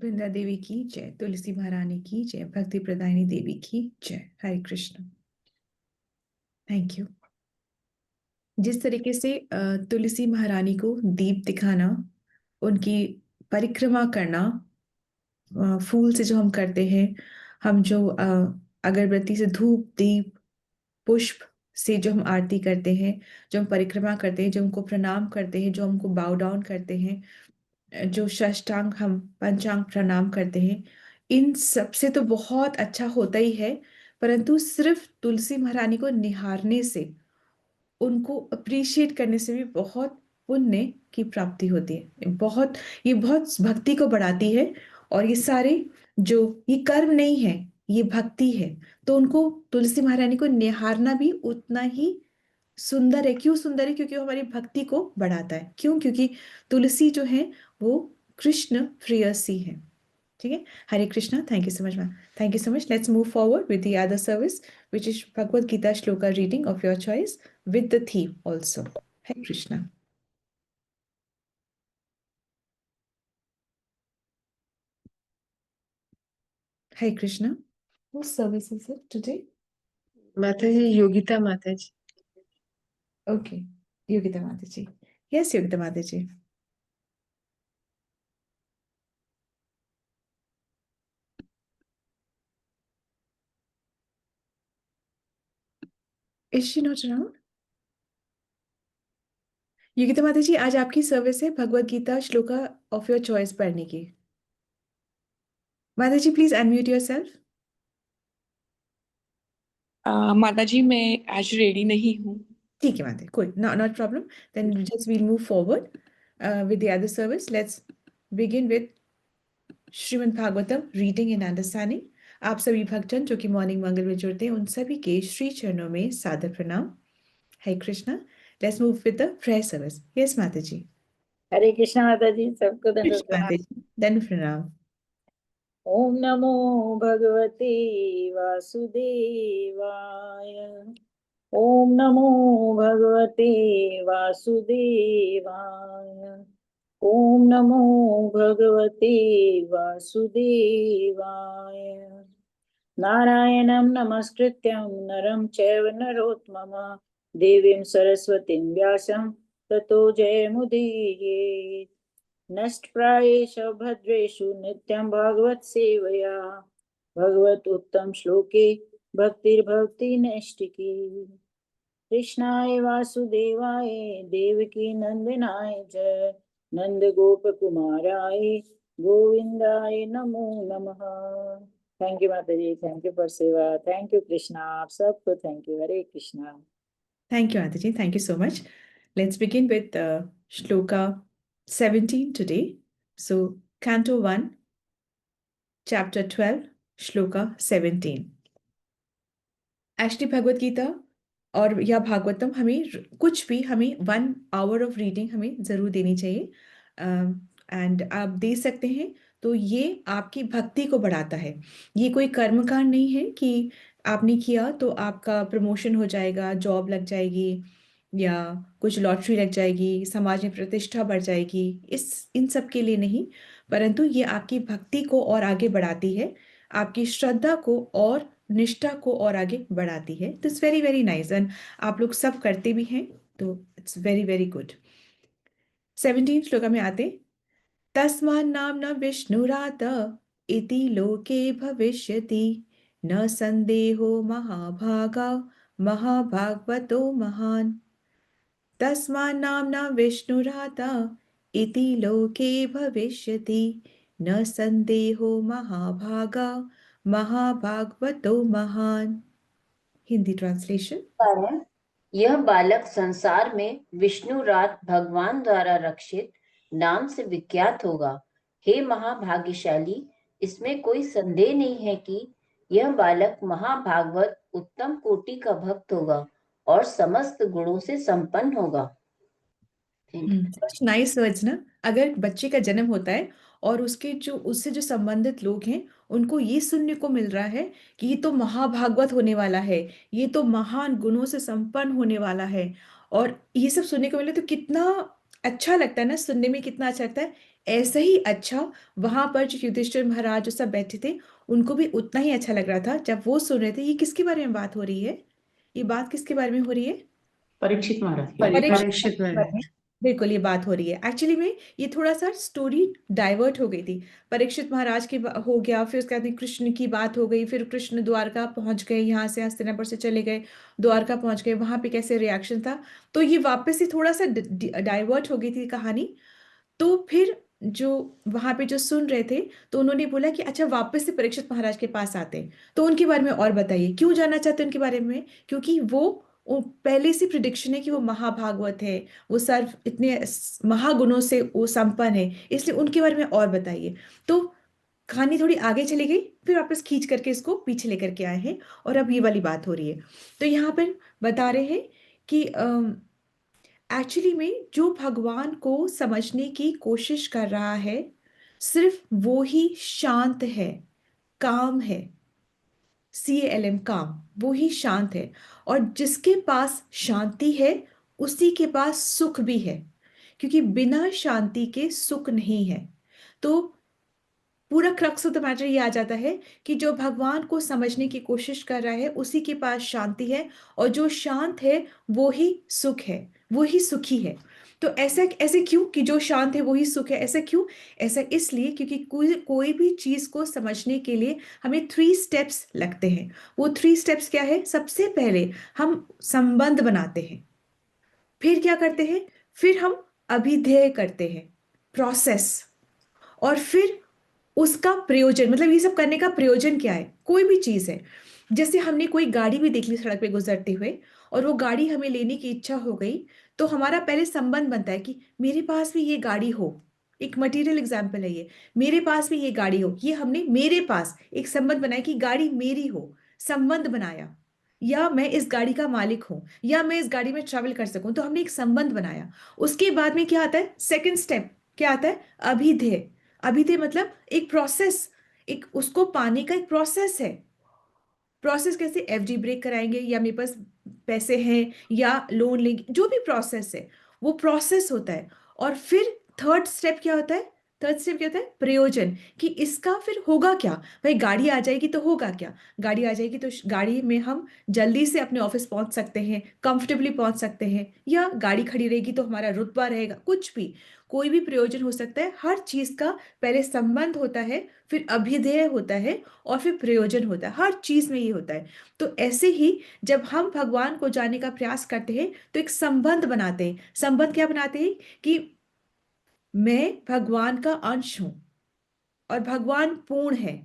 वृंदा देवी की जय, तुलसी महारानी की जय, भक्ति प्रदायिनी देवी की जय। हरे कृष्ण। Thank you. जिस तरीके से तुलसी महारानी को दीप दिखाना, उनकी परिक्रमा करना, फूल से जो हम करते हैं, हम जो अगरबत्ती से धूप दीप पुष्प से जो हम आरती करते हैं, जो हम परिक्रमा करते हैं, जो हमको प्रणाम करते हैं, जो हमको बाउ डाउन करते हैं, जो षष्टांग हम पंचांग प्रणाम करते हैं, इन सब से तो बहुत अच्छा होता ही है। परंतु सिर्फ तुलसी महारानी को निहारने से, उनको अप्रिशिएट करने से भी बहुत पुण्य की प्राप्ति होती है। ये बहुत भक्ति को बढ़ाती है। और ये सारे जो ये कर्म नहीं है, ये भक्ति है। तो उनको तुलसी महारानी को निहारना भी उतना ही सुंदर है। क्यों सुंदर है? क्योंकि वो हमारी भक्ति को बढ़ाता है। क्यों? क्योंकि तुलसी जो है वो कृष्ण प्रेयसी है। ठीक है। Hare Krishna. Thank you so much ma'am. Thank you so much. Let's move forward with the other service which is Bhagavad Gita shloka reading of your choice with the theme also. Hare Krishna. Hare Krishna. Whose service is it today? माता जी, योगिता माता जी। Okay. Yogita Mataji. Yes, Yogita Mataji. Is she not around? Yogita माता जी, आज आपकी service है Bhagavad Gita shloka of your choice पढ़ने की। माता जी प्लीज अनम्यूट योर सेल्फ। माता जी मैं आज रेडी नहीं हूँ। ठीक है माता, कोई not problem. Then just will move forward with the other service. Let's begin with Shrimad Bhagavatam reading and understanding. आप सभी भक्तजन जो कि मॉर्निंग मंगल में जुड़ते हैं, उन सभी के श्री चरणों में सादर प्रणाम। Hare Krishna. Let's move with the prayer service. Yes माता जी। हरे कृष्णा माता जी, सबको कृष्ण धन्यवाद। माता जी, दंड प्रणाम। ओम नमो भगवते वासुदेवाय। ओम नमो भगवते वासुदेवाय। ओम नमो भगवते वासुदेवाय। नारायणं नमस्कृत्यं नरं चैव नरोत्तमं देवीं सरस्वतीं व्यासं ततो जयमुदीरयेत्। नष्टप्रायेषु भद्रेषु नित्यं भगवत् सेवया भगवत उत्तम श्लोके भक्तिर्भवति नैष्टिकी। कृष्णाय वासुदेवाय देवकी नंदनाय च नंद गोप कुमाराय गोविंदाय नमो नमः। थैंक यू माता जी, थैंक यू फॉर सेवा। थैंक यू कृष्णा, आप सबको thank you. Hare Krishna. Thank you, Aditi. Thank you so much. Let's begin with Shloka 17 today. So, Canto 1, Chapter 12, Shloka 17. Actually, Bhagavad Gita और या भागवतम हमें कुछ भी हमें 1 hour ऑफ रीडिंग हमें ज़रूर देनी चाहिए। एंड आप दे सकते हैं तो ये आपकी भक्ति को बढ़ाता है। ये कोई कर्मकांड नहीं है कि आपने किया तो आपका प्रमोशन हो जाएगा, जॉब लग जाएगी या कुछ लॉटरी लग जाएगी, समाज में प्रतिष्ठा बढ़ जाएगी। इन सब के लिए नहीं, परंतु ये आपकी भक्ति को और आगे बढ़ाती है, आपकी श्रद्धा को और निष्ठा को और आगे बढ़ाती है। तो it's very very nice and आप लोग सब करते भी हैं, तो it's very very good. 17 shloka में आते, तस्मान् नाम्ना विष्णुरात इति लोके भविष्यति न संदेहो महाभागा महाभागवतो महान्। तस्मान् नाम्ना विष्णुराता इति लोके भविष्यति न संदेहो महाभागा महाभागवतो महान्। हिंदी ट्रांसलेशन। कारण यह बालक संसार में विष्णु रात भगवान द्वारा रक्षित नाम से विख्यात होगा। हे महाभाग्यशाली, इसमें कोई संदेह नहीं है कि यह बालक महाभागवत उत्तम कोटि का भक्त होगा और समस्त गुणों से संपन्न होगा। नाइस वर्ड्स ना। अगर बच्चे का जन्म होता है और उससे जो संबंधित लोग हैं, उनको ये सुनने को मिल रहा है कि ये तो महाभागवत होने वाला है, ये तो महान गुणों से संपन्न होने वाला है, और ये सब सुनने को मिले तो कितना अच्छा लगता है ना। सुनने में कितना अच्छा लगता है। ऐसा ही अच्छा वहां पर जो युधिष्ठिर महाराज जो सब बैठे थे उनको भी उतना ही अच्छा लग रहा था जब वो सुन रहे थे। ये किसके बारे में बात हो रही है? ये बात किसके बारे में हो रही है? परीक्षित महाराज के बारे में। परीक्षित परीक्षित के बारे में महाराज। बिल्कुल ये बात हो रही है। एक्चुअली में ये थोड़ा सा स्टोरी डाइवर्ट हो गई थी। परीक्षित महाराज की हो गया, फिर उसके बाद कृष्ण की बात हो गई, फिर कृष्ण द्वारका पहुंच गए, यहाँ से हस्तिनापुर से चले गए, द्वारका पहुंच गए, वहां पे कैसे रिएक्शन था। तो ये वापस से थोड़ा सा डाइवर्ट हो गई थी कहानी। तो फिर जो वहां पे जो सुन रहे थे तो उन्होंने बोला कि अच्छा वापस से परीक्षित महाराज के पास आते हैं, तो उनके बारे में और बताइए, क्यों जानना चाहते हैं उनके बारे में? क्योंकि वो पहले से प्रिडिक्शन है कि वो महाभागवत है, वो सर्व इतने महागुणों से वो संपन्न है, इसलिए उनके बारे में और बताइए। तो कहानी थोड़ी आगे चली गई, फिर वापस खींच करके इसको पीछे लेकर के आए हैं और अब ये वाली बात हो रही है। तो यहाँ पर बता रहे हैं कि एक्चुअली में जो भगवान को समझने की कोशिश कर रहा है सिर्फ वो ही शांत है, काम है। CALM, काम, वो ही शांत है। और जिसके पास शांति है उसी के पास सुख भी है, क्योंकि बिना शांति के सुख नहीं है। तो पूरा क्रक्स ऑफ द मैटर ये आ जाता है कि जो भगवान को समझने की कोशिश कर रहा है उसी के पास शांति है, और जो शांत है वो ही सुख है, वो ही सुखी है। तो ऐसा ऐसे क्यों कि जो शांत है वो ही सुख है? ऐसा क्यों? ऐसा इसलिए क्योंकि कोई भी चीज को समझने के लिए हमें 3 स्टेप्स लगते हैं। वो 3 स्टेप्स क्या है? सबसे पहले हम संबंध बनाते हैं, फिर क्या करते हैं? फिर हम अभिधेय करते हैं, प्रोसेस, और फिर उसका प्रयोजन, मतलब ये सब करने का प्रयोजन क्या है? कोई भी चीज है, जैसे हमने कोई गाड़ी भी देख ली सड़क पे गुजरते हुए और वो गाड़ी हमें लेने की इच्छा हो गई, तो हमारा पहले संबंध बनता है कि मेरे पास भी ये गाड़ी हो। एक मटेरियल एग्जाम्पल है ये, मेरे पास भी ये गाड़ी हो, ये हमने मेरे पास एक संबंध बनाया कि गाड़ी मेरी हो, संबंध बनाया, या मैं इस गाड़ी का मालिक हूं, या मैं इस गाड़ी में ट्रैवल कर सकूं, तो हमने एक संबंध बनाया। उसके बाद में क्या आता है? सेकंड स्टेप क्या आता है? अभिधेय। अभिधेय मतलब एक प्रोसेस, एक उसको पाने का एक प्रोसेस है। प्रोसेस कैसे? FD ब्रेक कराएंगे, या मेरे पास पैसे हैं, या लोन लेंगे, जो भी प्रोसेस है वो प्रोसेस होता है। और फिर थर्ड स्टेप क्या होता है? थर्ड स्टेप क्या होता है? प्रयोजन, कि इसका फिर होगा क्या? भाई गाड़ी आ जाएगी तो होगा क्या? गाड़ी आ जाएगी तो गाड़ी में हम जल्दी से अपने ऑफिस पहुंच सकते हैं, कंफर्टेबली पहुंच सकते हैं, या गाड़ी खड़ी रहेगी तो हमारा रुतबा रहेगा, कुछ भी, कोई भी प्रयोजन हो सकता है। हर चीज का पहले संबंध होता है, फिर अभिधेय होता है, और फिर प्रयोजन होता है। हर चीज में ये होता है। तो ऐसे ही जब हम भगवान को जानने का प्रयास करते हैं तो एक संबंध बनाते हैं। संबंध क्या बनाते हैं? कि मैं भगवान का अंश हूं और भगवान पूर्ण है।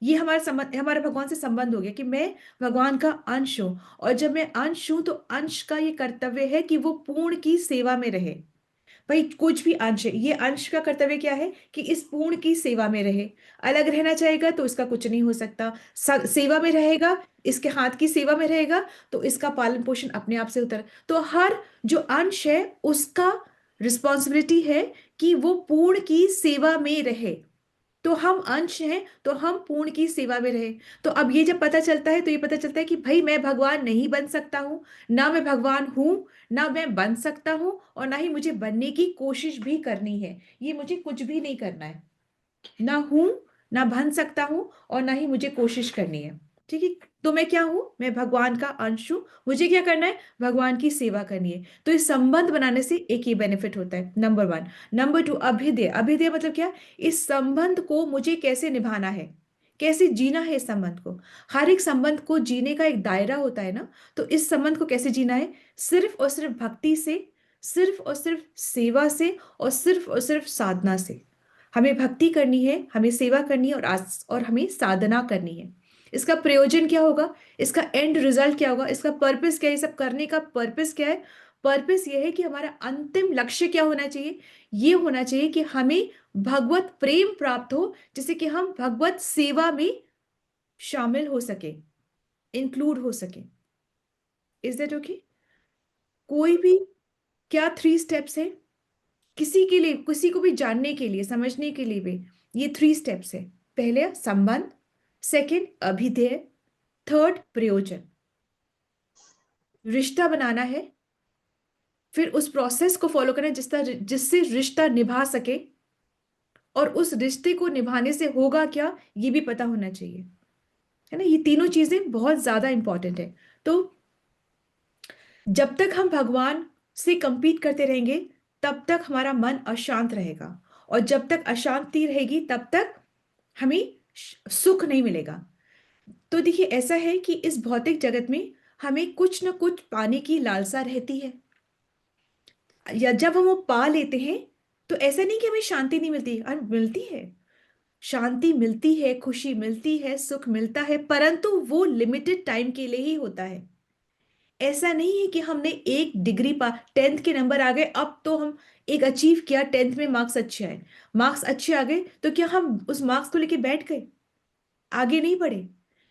ये हमारा संबंध, हमारा भगवान से संबंध हो गया कि मैं भगवान का अंश हूं, और जब मैं अंश हूं तो अंश का ये कर्तव्य है कि वो पूर्ण की सेवा में रहे। भाई कुछ भी अंश है, ये अंश का कर्तव्य क्या है? कि इस पूर्ण की सेवा में रहे। अलग रहना चाहेगा तो इसका कुछ नहीं हो सकता। सेवा में रहेगा, इसके हाथ की सेवा में रहेगा, तो इसका पालन पोषण अपने आप से होता है। तो हर जो अंश है उसका रिस्पॉन्सिबिलिटी है कि वो पूर्ण की सेवा में रहे। तो हम अंश हैं तो हम पूर्ण की सेवा में रहे। तो अब ये जब पता चलता है तो ये पता चलता है कि भाई मैं भगवान नहीं बन सकता हूं, ना मैं भगवान हूं, ना मैं बन सकता हूं, और ना ही मुझे बनने की कोशिश भी करनी है। ये मुझे कुछ भी नहीं करना है, ना हूं, ना बन सकता हूं, और ना ही मुझे कोशिश करनी है। ठीक है? तो मैं क्या हूं? मैं भगवान का अंश हूं। मुझे क्या करना है? भगवान की सेवा करनी है। तो इस संबंध बनाने से एक ही बेनिफिट होता है, नंबर 1। नंबर 2, अभिधेय। अभिधेय मतलब क्या? इस संबंध को मुझे कैसे निभाना है, कैसे जीना है इस संबंध को। हर एक संबंध को जीने का एक दायरा होता है ना, तो इस संबंध को कैसे जीना है? सिर्फ और सिर्फ भक्ति से, सिर्फ और सिर्फ सेवा से, और सिर्फ साधना से। हमें भक्ति करनी है, हमें सेवा करनी है, और हमें साधना करनी है। इसका प्रयोजन क्या होगा? इसका एंड रिजल्ट क्या होगा? इसका पर्पस क्या है? ये सब करने का पर्पस क्या है? पर्पस ये है कि हमारा अंतिम लक्ष्य क्या होना चाहिए? ये होना चाहिए कि हमें भगवत प्रेम प्राप्त हो, जिससे कि हम भगवत सेवा में शामिल हो सके, इंक्लूड हो सके। Is that okay? कोई भी, क्या 3 स्टेप्स है किसी के लिए, किसी को भी जानने के लिए, समझने के लिए भी? ये 3 स्टेप्स है। पहले संबंध, सेकंड अभिधेय, थर्ड प्रयोजन। रिश्ता बनाना है, फिर उस प्रोसेस को फॉलो करना है जिससे रिश्ता निभा सके, और उस रिश्ते को निभाने से होगा क्या ये भी पता होना चाहिए, है ना। ये तीनों चीजें बहुत ज्यादा इंपॉर्टेंट है। तो जब तक हम भगवान से compete करते रहेंगे तब तक हमारा मन अशांत रहेगा, और जब तक अशांति रहेगी तब तक हमें सुख नहीं मिलेगा। तो देखिए, ऐसा है कि इस भौतिक जगत में हमें कुछ ना कुछ पाने की लालसा रहती है, या जब हम वो पा लेते हैं तो ऐसा नहीं कि हमें शांति नहीं मिलती, और मिलती है, शांति मिलती है, खुशी मिलती है, सुख मिलता है, परंतु वो लिमिटेड टाइम के लिए ही होता है। ऐसा नहीं है कि हमने एक डिग्री पा, 10th के नंबर आ गए, अब तो हम एक अचीव किया, 10th में मार्क्स अच्छे आए, मार्क्स अच्छे आ गए तो क्या हम उस मार्क्स को लेके बैठ गए, आगे नहीं बढ़े?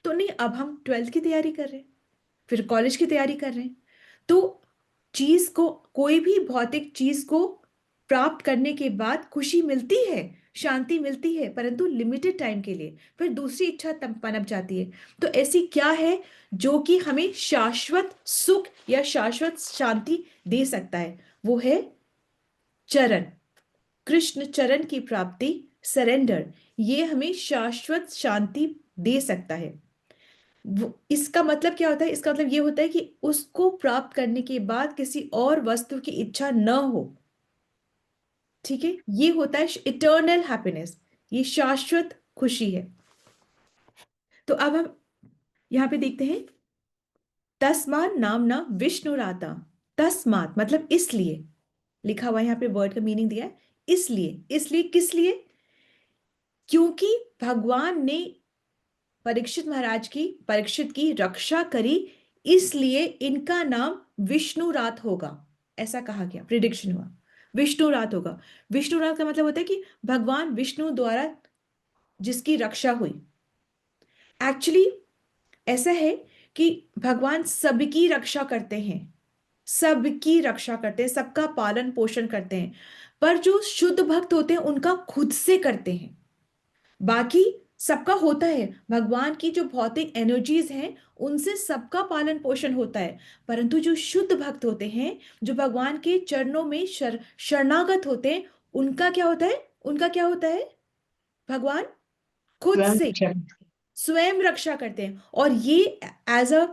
तो नहीं, अब हम 12th की तैयारी कर रहे हैं, फिर कॉलेज की तैयारी कर रहे हैं। तो चीज को, कोई भी भौतिक चीज को प्राप्त करने के बाद खुशी मिलती है, शांति मिलती है, परंतु लिमिटेड टाइम के लिए, फिर दूसरी इच्छा तब पनप जाती है। तो ऐसी क्या है जो कि हमें शाश्वत सुख या शाश्वत शांति दे सकता है? वो है चरण, कृष्ण चरण की प्राप्ति, सरेंडर। ये हमें शाश्वत शांति दे सकता है। इसका मतलब क्या होता है? इसका मतलब ये होता है कि उसको प्राप्त करने के बाद किसी और वस्तु की इच्छा न हो, ठीक है। ये होता है इटर्नल हैप्पीनेस, ये शाश्वत खुशी है। तो अब हम यहां पे देखते हैं, तस्मात् नामना विष्णुराता। तस्मात् मतलब इसलिए, लिखा हुआ है यहाँ पे, वर्ड का मीनिंग दिया है, इसलिए। इसलिए किस लिए? क्योंकि भगवान ने परीक्षित की रक्षा करी, इसलिए इनका नाम विष्णुरात होगा, ऐसा कहा गया, प्रिडिक्शन हुआ, विष्णुरात होगा। विष्णुरात का मतलब होता है कि भगवान विष्णु द्वारा जिसकी रक्षा हुई। एक्चुअली ऐसा है कि भगवान सबकी रक्षा करते हैं, सबकी रक्षा करते हैं, सबका पालन पोषण करते हैं, पर जो शुद्ध भक्त होते हैं उनका खुद से करते हैं। बाकी सबका होता है, भगवान की जो भौतिक एनर्जीज हैं उनसे सबका पालन पोषण होता है, परंतु जो शुद्ध भक्त होते हैं, जो भगवान के चरणों में शरणागत होते हैं, उनका क्या होता है? उनका क्या होता है? भगवान खुद स्वयं से स्वयं रक्षा करते हैं। और ये एज अ,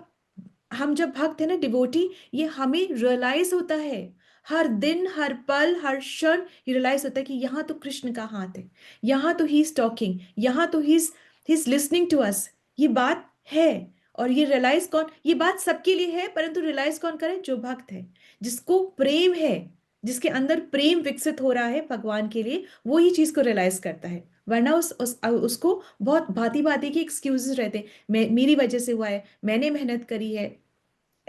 हम जब भक्त है ना, डिवोटी, ये हमें रियलाइज होता है, हर दिन, हर पल, हर क्षण ये रियलाइज होता है कि यहाँ तो कृष्ण का हाथ है, यहाँ तो ही इज टॉकिंग, यहाँ तो he is listening to us, ये बात है। और ये रियलाइज कौन, ये बात सबके लिए है, परंतु रियलाइज कौन करे? जो भक्त है, जिसको प्रेम है, जिसके अंदर प्रेम विकसित हो रहा है भगवान के लिए, वो ही चीज को रियलाइज करता है। वरना उसको बहुत भांति भांति के एक्सक्यूजेस रहते हैं, मेरी वजह से हुआ है, मैंने मेहनत करी है,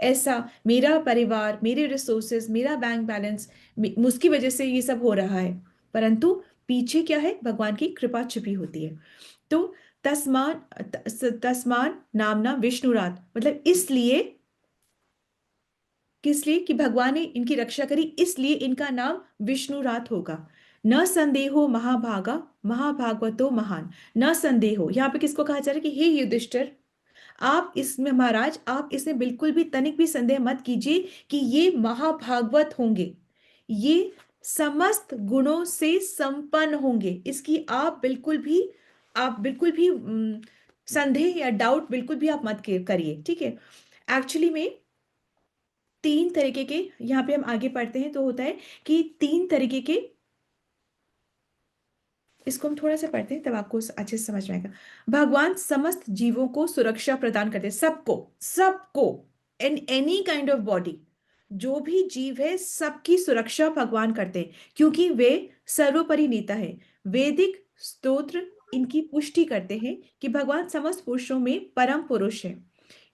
ऐसा, मेरा परिवार, मेरे रिसोर्सेज, मेरा बैंक बैलेंस, उसकी वजह से ये सब हो रहा है, परंतु पीछे क्या है? भगवान की कृपा छिपी होती है। तो तस्मान नामना विष्णुरात मतलब इसलिए, किस लिए? कि भगवान ने इनकी रक्षा करी, इसलिए इनका नाम विष्णुरात होगा। न संदेहो महाभागा महाभागवतो महान। न संदेहो, यहाँ पे किसको कहा जा रहा है? कि हे युधिष्ठिर, आप इसमें, महाराज आप इसमें बिल्कुल भी तनिक भी संदेह मत कीजिए कि ये महाभागवत होंगे, ये समस्त गुणों से संपन्न होंगे, इसकी आप बिल्कुल भी संदेह या डाउट बिल्कुल भी आप मत करिए, ठीक है। एक्चुअली में तीन तरीके के, यहाँ पे हम आगे पढ़ते हैं तो होता है कि तीन तरीके के, इसको हम थोड़ा सा पढ़ते हैं तब आपको अच्छे से समझ में आएगा। भगवान समस्त जीवों को सुरक्षा प्रदान करते हैं, सबको, सबको, in any kind of body, जो भी जीव है सबकी सुरक्षा भगवान करते हैं, क्योंकि वे सर्वोपरि नेता है। वैदिक स्तोत्र इनकी पुष्टि करते हैं कि भगवान समस्त पुरुषों में परम पुरुष है।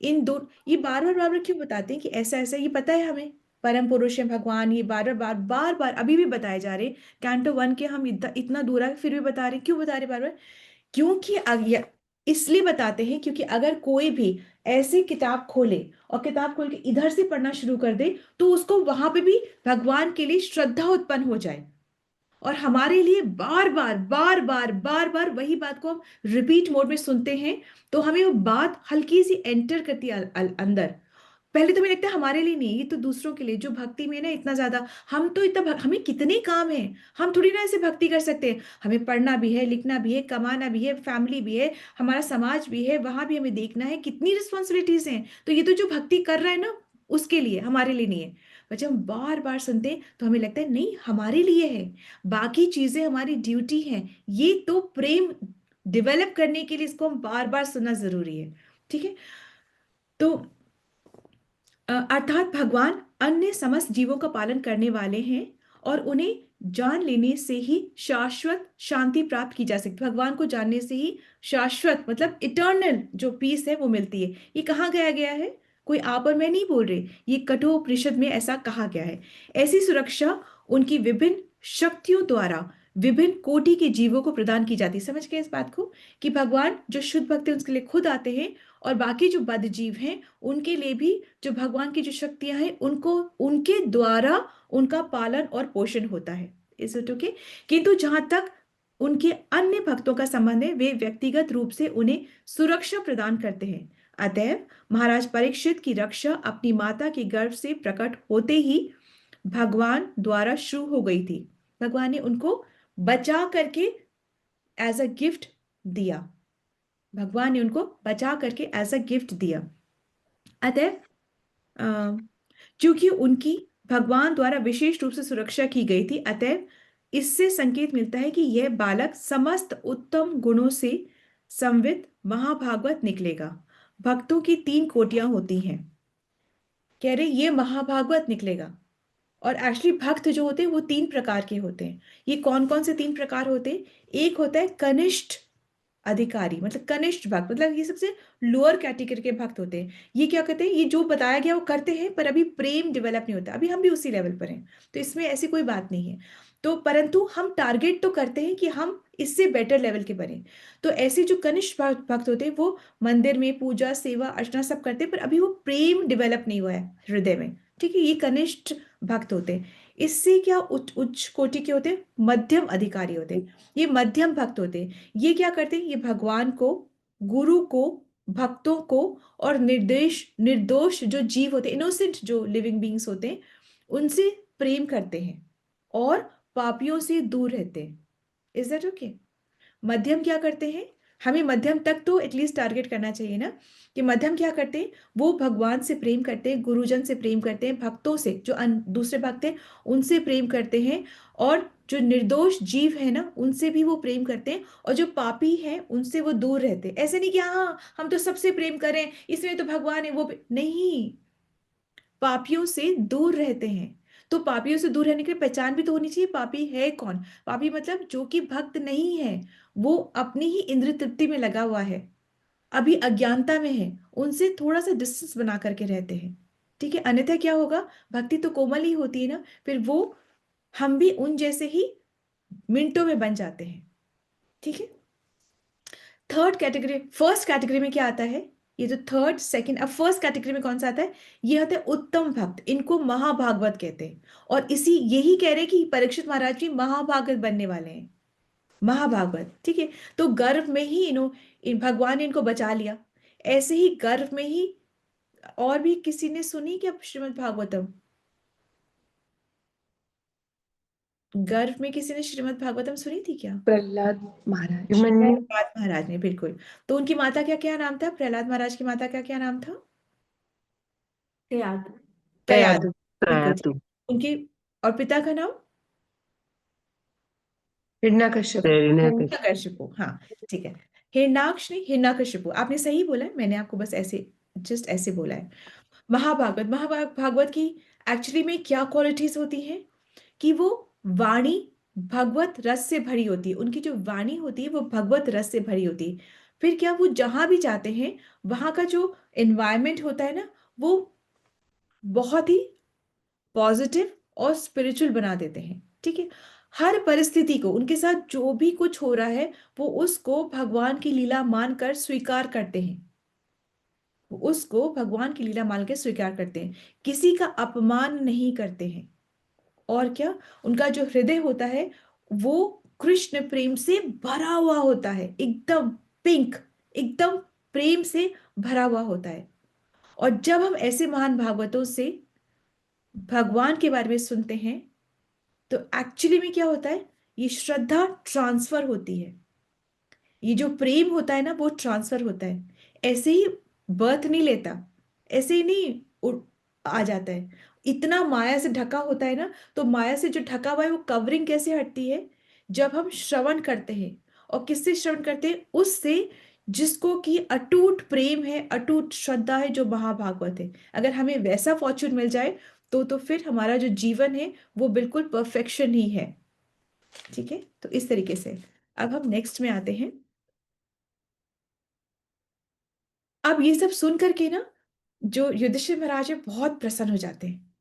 इन दो, ये बार बार बार बार क्यों बताते हैं कि ऐसा ऐसा? ये पता है हमें, परम पुरुष है भगवान, ये बार बार बार बार अभी भी बताए जा रहे। कैंटो 1 के हम इतना दूर है फिर भी बता रहे, क्यों बता रहे बार बार? क्योंकि इसलिए बताते हैं क्योंकि अगर कोई भी ऐसी किताब खोले और किताब खोल के इधर से पढ़ना शुरू कर दे तो उसको वहां पे भी भगवान के लिए श्रद्धा उत्पन्न हो जाए, और हमारे लिए बार बार बार बार बार बार वही बात को हम रिपीट मोड में सुनते हैं, तो हमें वो बात हल्की सी एंटर करती है अंदर। पहले तो मुझे लगता है हमारे लिए नहीं, ये तो दूसरों के लिए जो भक्ति में ना इतना ज्यादा, हम तो इतना हमें कितने काम हैं, हम थोड़ी ना ऐसे भक्ति कर सकते हैं। हमें पढ़ना भी है, लिखना भी है, कमाना भी है, फैमिली भी है, हमारा समाज भी है, वहां भी हमें देखना है, कितनी रिस्पॉन्सिबिलिटीज हैं। तो ये तो जो भक्ति कर रहा है ना, उसके लिए, हमारे लिए नहीं है। पर जब हम बार बार सुनते हैं तो हमें लगता है नहीं, हमारे लिए है, बाकी चीजें हमारी ड्यूटी है। ये तो प्रेम डेवलप करने के लिए इसको हम बार बार सुनना जरूरी है। ठीक है, तो अर्थात भगवान अन्य समस्त जीवों का पालन करने वाले हैं और उन्हें जान लेने से ही शाश्वत शांति प्राप्त की जा सकती है। भगवान को जानने से ही शाश्वत मतलब इटर्नल जो पीस है वो मिलती है। ये कहाँ गया गया है, कोई आप और मैं नहीं बोल रहे, ये कठोपनिषद में ऐसा कहा गया है। ऐसी सुरक्षा उनकी विभिन्न शक्तियों द्वारा विभिन्न कोटि के जीवों को प्रदान की जाती है। समझ गए इस बात को, कि भगवान जो शुद्ध भक्त है उसके लिए खुद आते हैं, और बाकी जो बद्ध जीव हैं उनके लिए भी जो भगवान की जो शक्तियां हैं उनको उनके द्वारा उनका पालन और पोषण होता है। Is it okay? किंतु जहां तक उनके अन्य भक्तों का संबंध है, वे व्यक्तिगत रूप से उन्हें सुरक्षा प्रदान करते हैं। अतएव महाराज परीक्षित की रक्षा अपनी माता के गर्भ से प्रकट होते ही भगवान द्वारा शुरू हो गई थी। भगवान ने उनको बचा करके एज अ गिफ्ट दिया, भगवान ने उनको बचा करके एज अ गिफ्ट दिया। अतः क्योंकि उनकी भगवान द्वारा विशेष रूप से सुरक्षा की गई थी, अतः इससे संकेत मिलता है कि यह बालक समस्त उत्तम गुणों से संवित महाभागवत निकलेगा। भक्तों की 3 कोटियां होती हैं, कह रहे ये महाभागवत निकलेगा। और एक्चुअली भक्त जो होते हैं वो 3 प्रकार के होते हैं। ये कौन कौन से 3 प्रकार होते हैं? एक होता है कनिष्ठ अधिकारी, मतलब कनिष्ठ भक्त, मतलब ये सबसे लोअर कैटेगरी के भक्त होते हैं। ये क्या कहते हैं, ये जो बताया गया वो करते हैं पर अभी प्रेम डेवलप नहीं होता, अभी हम भी उसी लेवल पर हैं, तो इसमें ऐसी कोई बात नहीं है। तो परंतु हम टारगेट तो करते हैं कि हम इससे बेटर लेवल के बने। तो ऐसे जो कनिष्ठ भक्त होते हैं वो मंदिर में पूजा सेवा अर्चना सब करते हैं, पर अभी वो प्रेम डेवलप नहीं हुआ है हृदय में। ठीक है, ये कनिष्ठ भक्त होते हैं। इससे क्या उच्च उच्च कोटि के होते हैं, मध्यम अधिकारी होते हैं, ये मध्यम भक्त होते हैं। ये क्या करते हैं, ये भगवान को, गुरु को, भक्तों को और निर्दोष जो जीव होते हैं, इनोसेंट जो लिविंग बींग्स होते हैं, उनसे प्रेम करते हैं और पापियों से दूर रहते हैं। Is that okay? मध्यम क्या करते हैं, हमें मध्यम तक तो एटलीस्ट टारगेट करना चाहिए ना, कि मध्यम क्या करते हैं, वो भगवान से प्रेम करते हैं, गुरुजन से प्रेम करते हैं, भक्तों से जो दूसरे भक्त हैं उनसे प्रेम करते हैं, और जो निर्दोष जीव है ना उनसे भी वो प्रेम करते हैं, और जो पापी हैं उनसे वो दूर रहते हैं। ऐसे नहीं कि हाँ हम तो सबसे प्रेम करें, इसमें तो भगवान है, वो नहीं, पापियों से दूर रहते हैं। तो पापियों से दूर रहने के लिए पहचान भी तो होनी चाहिए, पापी है कौन। पापी मतलब जो कि भक्त नहीं है, वो अपनी ही इंद्रिय तृप्ति में लगा हुआ है, अभी अज्ञानता में है, उनसे थोड़ा सा डिस्टेंस बना करके रहते हैं। ठीक है, अन्यथा क्या होगा, भक्ति तो कोमल ही होती है ना, फिर वो हम भी उन जैसे ही मिनटों में बन जाते हैं। ठीक है, थर्ड कैटेगरी, फर्स्ट कैटेगरी में क्या आता है, ये जो थर्ड सेकंड, अब फर्स्ट कैटेगरी में कौन सा आता है, ये होते हैं उत्तम भक्त, इनको महाभागवत कहते हैं। और इसी यही कह रहे हैं कि परीक्षित महाराज भी महाभागवत बनने वाले हैं, महाभागवत। ठीक है, तो गर्भ में ही भगवान ने इनको बचा लिया। ऐसे ही गर्भ में ही, और भी किसी ने सुनी क्या श्रीमद् भागवतम, गर्भ में किसी ने श्रीमद् भागवतम सुनी थी क्या? प्रहलाद महाराज। प्रहलाद महाराज ने, बिल्कुल। तो उनकी माता का क्या नाम था, प्रहलाद महाराज की माता का क्या नाम था? याद कयादु, बिल्कुल प्रयातु। ठीक। उनकी, और पिता का नाम हिरण्यकश्यप। हिरण्यकशिपु, हाँ ठीक है। हिरणाक्ष नहीं, हिरण्यकशिपु, आपने सही बोला है, मैंने आपको बस ऐसे जस्ट ऐसे बोला है। महाभागवत की एक्चुअली में क्या क्वालिटीज होती हैं, कि वो वाणी भगवत रस से भरी होती है, उनकी जो वाणी होती है वो भगवत रस से भरी होती है। फिर क्या, वो जहां भी जाते हैं वहां का जो एनवायरमेंट होता है ना, वो बहुत ही पॉजिटिव और स्पिरिचुअल बना देते हैं। ठीक है, हर परिस्थिति को, उनके साथ जो भी कुछ हो रहा है वो उसको भगवान की लीला मानकर स्वीकार करते हैं, वो उसको भगवान की लीला मान के स्वीकार करते हैं, किसी का अपमान नहीं करते हैं। और क्या, उनका जो हृदय होता है वो कृष्ण प्रेम से भरा हुआ होता है, एकदम पिंक, एकदम प्रेम से भरा हुआ होता है। और जब हम ऐसे महान भागवतों से भगवान के बारे में सुनते हैं तो एक्चुअली में क्या होता है, ये श्रद्धा ट्रांसफर होती है, ये जो प्रेम होता है ना वो ट्रांसफर होता है। ऐसे ही बर्थ नहीं लेता, ऐसे ही नहीं आ जाता है। इतना माया से ढका होता है ना, तो माया से जो ढका हुआ है वो कवरिंग कैसे हटती है, जब हम श्रवण करते हैं। और किससे श्रवण करते हैं, उससे जिसको कि अटूट प्रेम है, अटूट श्रद्धा है, जो महाभागवत है। अगर हमें वैसा फॉर्चून मिल जाए तो फिर हमारा जो जीवन है वो बिल्कुल परफेक्शन ही है। ठीक है, तो इस तरीके से अब हम नेक्स्ट में आते हैं। अब ये सब सुन करके ना जो युधिष्ठिर महाराज है बहुत प्रसन्न हो जाते हैं,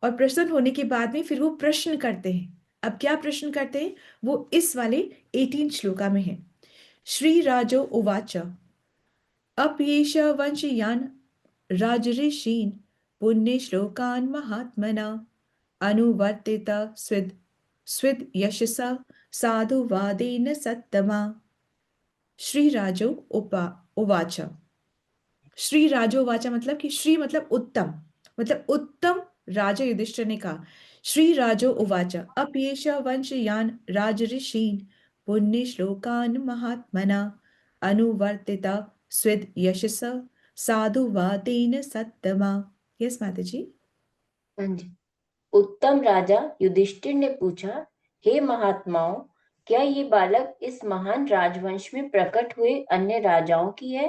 और प्रसन्न होने के बाद में फिर वो प्रश्न करते हैं। अब क्या प्रश्न करते हैं, वो इस वाले 18 श्लोका में है। श्री राजो उवाच अपयेष वंशयान राजऋषीन् पुण्य श्लोकान् महात्मना अनुवर्तित स्विद स्विद यशसा साधुवादेन सत्तमा। श्री राजो उवाच। श्री राजोवाचा मतलब कि श्री मतलब उत्तम, मतलब उत्तम राजा युधिष्ठिर ने कहा। श्री राजो उवाच अपयेष वंशयान राजऋषीन् पुण्य श्लोकान् महात्मना अनुवर्तिता स्विद यशस साधुवादेन सत्तमा। यस माता जी। हाँ जी। उत्तम राजा युधिष्ठिर ने पूछा, हे महात्माओं, क्या ये बालक इस महान राजवंश में प्रकट हुए अन्य राजाओं की है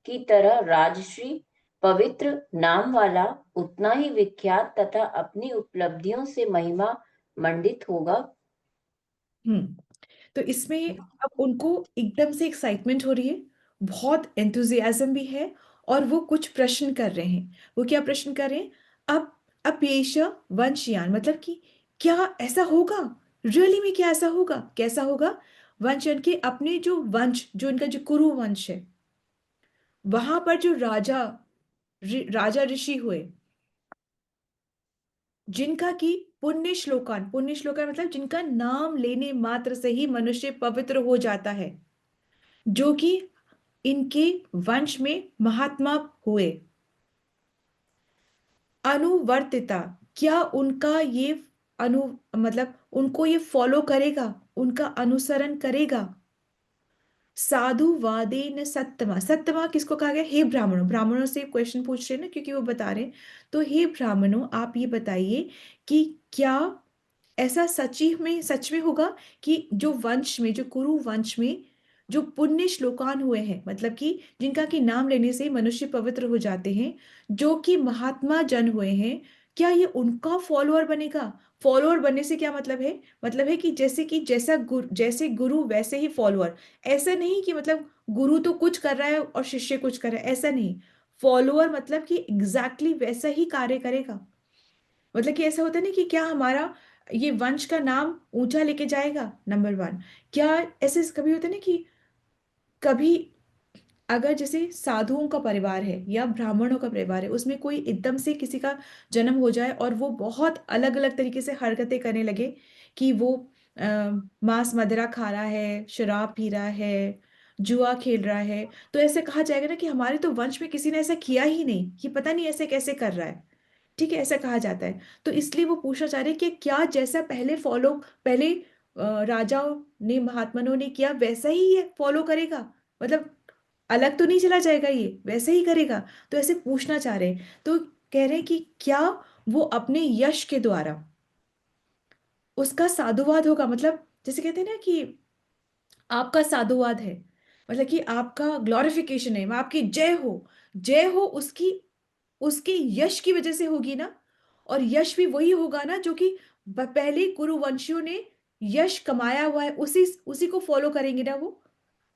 की तरह राजश्री पवित्र नाम वाला उतना ही विख्यात तथा अपनी उपलब्धियों से महिमा मंडित होगा? तो इसमें अब उनको एकदम से एक्साइटमेंट हो रही है, बहुत एंथुजियाज्म भी है, और वो कुछ प्रश्न कर रहे हैं। वो क्या प्रश्न कर रहे हैं, अब अपेश वंशयान मतलब कि क्या ऐसा होगा, रियली में क्या ऐसा होगा, कैसा होगा। वंशयान के अपने जो वंश, जो इनका जो कुरु वंश है, वहां पर जो राजा ऋषि हुए, जिनका कि पुण्य श्लोकान मतलब जिनका नाम लेने मात्र से ही मनुष्य पवित्र हो जाता है, जो कि इनके वंश में महात्मा हुए। अनुवर्तिता, क्या उनका ये अनु मतलब उनको ये फॉलो करेगा, उनका अनुसरण करेगा। साधुवादेन सत्तमा, सत्तमा किसको कहा गया, हे ब्राह्मणों, ब्राह्मणों से क्वेश्चन पूछ रहे हैं ना, क्योंकि वो बता रहे हैं। तो हे ब्राह्मणों, आप ये बताइए कि क्या ऐसा सच में होगा कि जो वंश में, जो कुरु वंश में जो पुण्य श्लोकान हुए हैं, मतलब कि जिनका कि नाम लेने से मनुष्य पवित्र हो जाते हैं, जो कि महात्मा जन हुए हैं, क्या ये उनका फॉलोअर बनेगा। फॉलोअर बनने से क्या मतलब है कि जैसे गुरु वैसे ही फॉलोअर। ऐसा नहीं कि मतलब गुरु तो कुछ कर रहा है और शिष्य कुछ कर रहा है, ऐसा नहीं। फॉलोअर मतलब कि एग्जैक्टली वैसा ही कार्य करेगा। मतलब कि ऐसा होता है ना कि क्या हमारा ये वंश का नाम ऊंचा लेके जाएगा, नंबर वन। क्या ऐसे कभी होता है ना कि कभी अगर जैसे साधुओं का परिवार है या ब्राह्मणों का परिवार है, उसमें कोई एकदम से किसी का जन्म हो जाए और वो बहुत अलग अलग तरीके से हरकतें करने लगे, कि वो मांस मदिरा खा रहा है, शराब पी रहा है, जुआ खेल रहा है, तो ऐसे कहा जाएगा ना कि हमारे तो वंश में किसी ने ऐसा किया ही नहीं, कि पता नहीं ऐसे कैसे कर रहा है। ठीक है, ऐसा कहा जाता है। तो इसलिए वो पूछना चाह रहे हैं कि क्या जैसा पहले राजाओं ने, महात्माओं ने किया, वैसा ही ये फॉलो करेगा, मतलब अलग तो नहीं चला जाएगा, ये वैसे ही करेगा। तो ऐसे पूछना चाह रहे हैं। तो कह रहे हैं कि क्या वो अपने यश के द्वारा उसका साधुवाद होगा, मतलब जैसे कहते हैं ना कि आपका साधुवाद है, मतलब कि आपका ग्लोरिफिकेशन है, आपकी जय हो उसकी, उसके यश की वजह से होगी ना। और यश भी वही होगा ना जो कि पहले कुरुवंशियों ने यश कमाया हुआ है, उसी उसी को फॉलो करेंगे ना वो।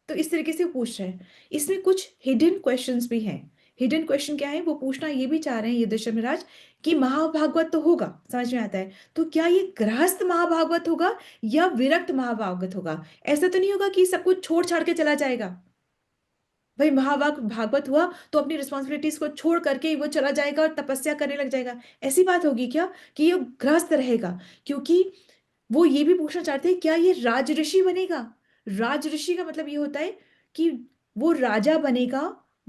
तो इस तरीके से वो पूछ रहे हैं। इसमें कुछ हिडन क्वेश्चंस भी हैं। हिडन क्वेश्चन क्या है, वो पूछना ये भी चाह रहे हैं युधिष्ठिर महाराज कि महाभागवत तो होगा, समझ में आता है, तो क्या ये गृहस्थ महाभागवत होगा या विरक्त महाभागवत होगा। ऐसा तो नहीं होगा कि सब कुछ छोड़ छाड़ के चला जाएगा। भाई भागवत हुआ तो अपनी रिस्पॉन्सिबिलिटीज को छोड़ करके वो चला जाएगा और तपस्या करने लग जाएगा, ऐसी बात होगी क्या, कि ये गृहस्थ रहेगा। क्योंकि वो ये भी पूछना चाहते हैं क्या ये राजऋषि बनेगा। राजऋषि का मतलब ये होता है कि वो राजा बनेगा,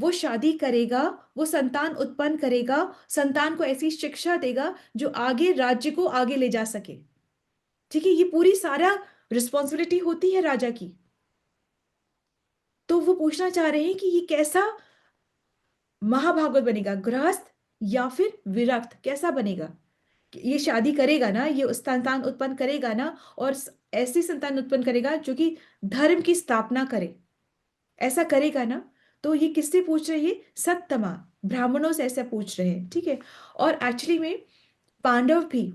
वो शादी करेगा, वो संतान उत्पन्न करेगा, संतान को ऐसी शिक्षा देगा जो आगे राज्य को आगे ले जा सके। ठीक है, ये पूरी सारा रिस्पॉन्सिबिलिटी होती है राजा की। तो वो पूछना चाह रहे हैं कि ये कैसा महाभागवत बनेगा, गृहस्थ या फिर विरक्त, कैसा बनेगा? ये शादी करेगा ना, ये संतान उत्पन्न करेगा ना, और ऐसी संतान उत्पन्न करेगा जो कि धर्म की स्थापना करे, ऐसा करेगा ना? तो ये किससे पूछ रहे हैं? सत्तमा ब्राह्मणों से ऐसा पूछ रहे हैं। ठीक है, और एक्चुअली में पांडव भी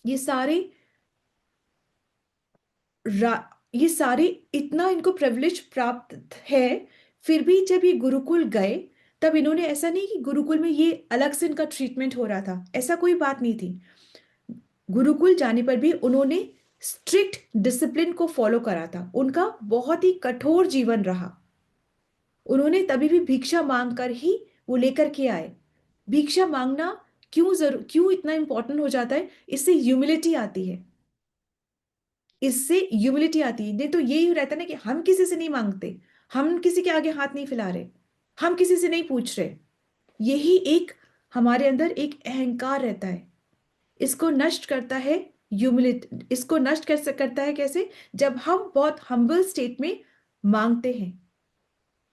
ये सारे ये सारे इतना इनको प्रिविलेज प्राप्त है, फिर भी जब ये गुरुकुल गए तब इन्होंने ऐसा नहीं कि गुरुकुल में ये अलग से इनका ट्रीटमेंट हो रहा था, ऐसा कोई बात नहीं थी। गुरुकुल जाने पर भी उन्होंने स्ट्रिक्ट डिसिप्लिन को फॉलो करा था, उनका बहुत ही कठोर जीवन रहा। उन्होंने तभी भी भिक्षा मांगकर ही वो लेकर के आए। भिक्षा मांगना क्यों इतना इंपॉर्टेंट हो जाता है? इससे ह्यूमिलिटी आती है, इससे ह्यूमिलिटी आती है। नहीं तो यही रहता है ना कि हम किसी से नहीं मांगते, हम किसी के आगे हाथ नहीं फैला रहे, हम किसी से नहीं पूछ रहे। यही एक हमारे अंदर एक अहंकार रहता है, इसको नष्ट करता है ह्यूमिलिटी। इसको नष्ट करता है कैसे? जब हम बहुत हम्बल स्टेट में मांगते हैं।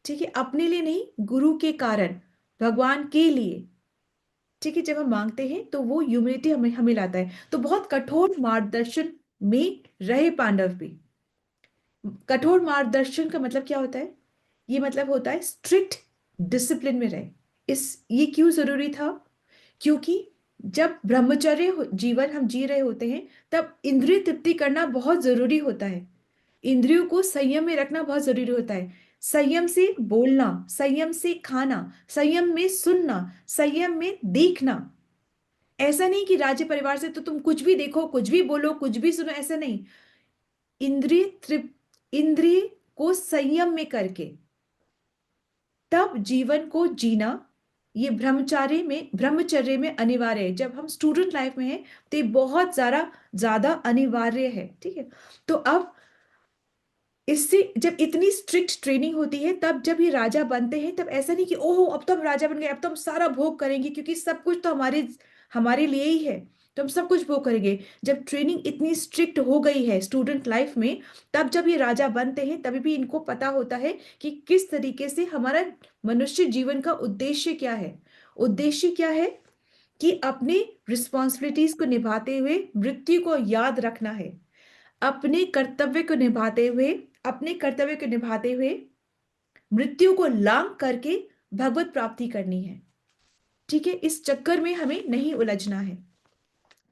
ठीक है, अपने लिए नहीं, गुरु के कारण, भगवान के लिए। ठीक है, जब हम मांगते हैं तो वो ह्यूमिलिटी हमें लाता है। तो बहुत कठोर मार्गदर्शन में रहे पांडव भी। कठोर मार्गदर्शन का मतलब क्या होता है? ये मतलब होता है स्ट्रिक्ट डिसिप्लिन में रहे। ये क्यों जरूरी था? क्योंकि जब ब्रह्मचर्य जीवन हम जी रहे होते हैं तब इंद्रिय तृप्ति करना बहुत जरूरी होता है। इंद्रियों को संयम में रखना बहुत जरूरी होता है। संयम से बोलना, संयम से खाना, संयम में सुनना, संयम में देखना। ऐसा नहीं कि राज्य परिवार से तो तुम कुछ भी देखो, कुछ भी बोलो, कुछ भी सुनो, ऐसा नहीं। इंद्रिय को संयम में करके तब जीवन को जीना, ये ब्रह्मचर्य में अनिवार्य है। जब हम स्टूडेंट लाइफ में हैं तो ये बहुत ज्यादा अनिवार्य है। ठीक है, तो अब इससे जब इतनी स्ट्रिक्ट ट्रेनिंग होती है, तब जब ये राजा बनते हैं तब ऐसा नहीं कि ओहो अब तो हम राजा बन गए, अब तो हम सारा भोग करेंगे, क्योंकि सब कुछ तो हमारे लिए ही है, तो हम सब कुछ भोग करेंगे। जब ट्रेनिंग इतनी स्ट्रिक्ट हो गई है स्टूडेंट लाइफ में, तब जब ये राजा बनते हैं तभी भी इनको पता होता है कि किस तरीके से हमारा मनुष्य जीवन का उद्देश्य क्या है। उद्देश्य क्या है? कि अपने रिस्पॉन्सिबिलिटीज को निभाते हुए मृत्यु को याद रखना है, अपने कर्तव्य को निभाते हुए मृत्यु को लांघ करके भगवत प्राप्ति करनी है। ठीक है, इस चक्कर में हमें नहीं उलझना है।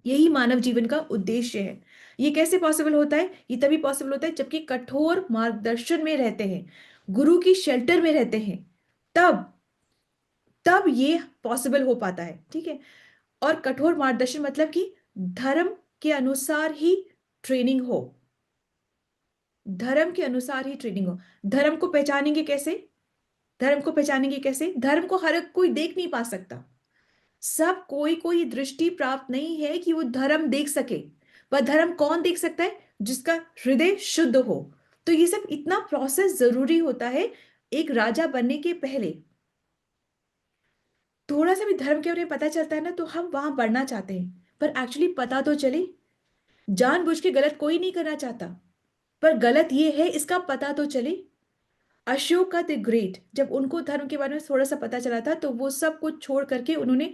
यही मानव जीवन का उद्देश्य है। ये कैसे पॉसिबल होता है? ये तभी पॉसिबल होता है जबकि कठोर मार्गदर्शन में रहते हैं, गुरु की शेल्टर में रहते हैं, तब ये पॉसिबल हो पाता है। ठीक है, और कठोर मार्गदर्शन मतलब कि धर्म के अनुसार ही ट्रेनिंग हो, धर्म के अनुसार ही ट्रेनिंग हो। धर्म को पहचानेंगे कैसे? धर्म को हर कोई देख नहीं पा सकता। सब कोई दृष्टि प्राप्त नहीं है कि वो धर्म देख सके। पर धर्म कौन देख सकता है? जिसका हृदय शुद्ध हो। तो ये सब इतना प्रोसेस जरूरी होता है एक राजा बनने के पहले। थोड़ा सा भी धर्म के बारे में पता चलता है ना तो हम वहां बढ़ना चाहते हैं, पर एक्चुअली पता तो चले। जानबूझ के गलत कोई नहीं करना चाहता, पर गलत ये है इसका पता तो चले। अशोक द ग्रेट, जब उनको धर्म के बारे में थोड़ा सा पता चला था तो वो सब कुछ छोड़ करके उन्होंने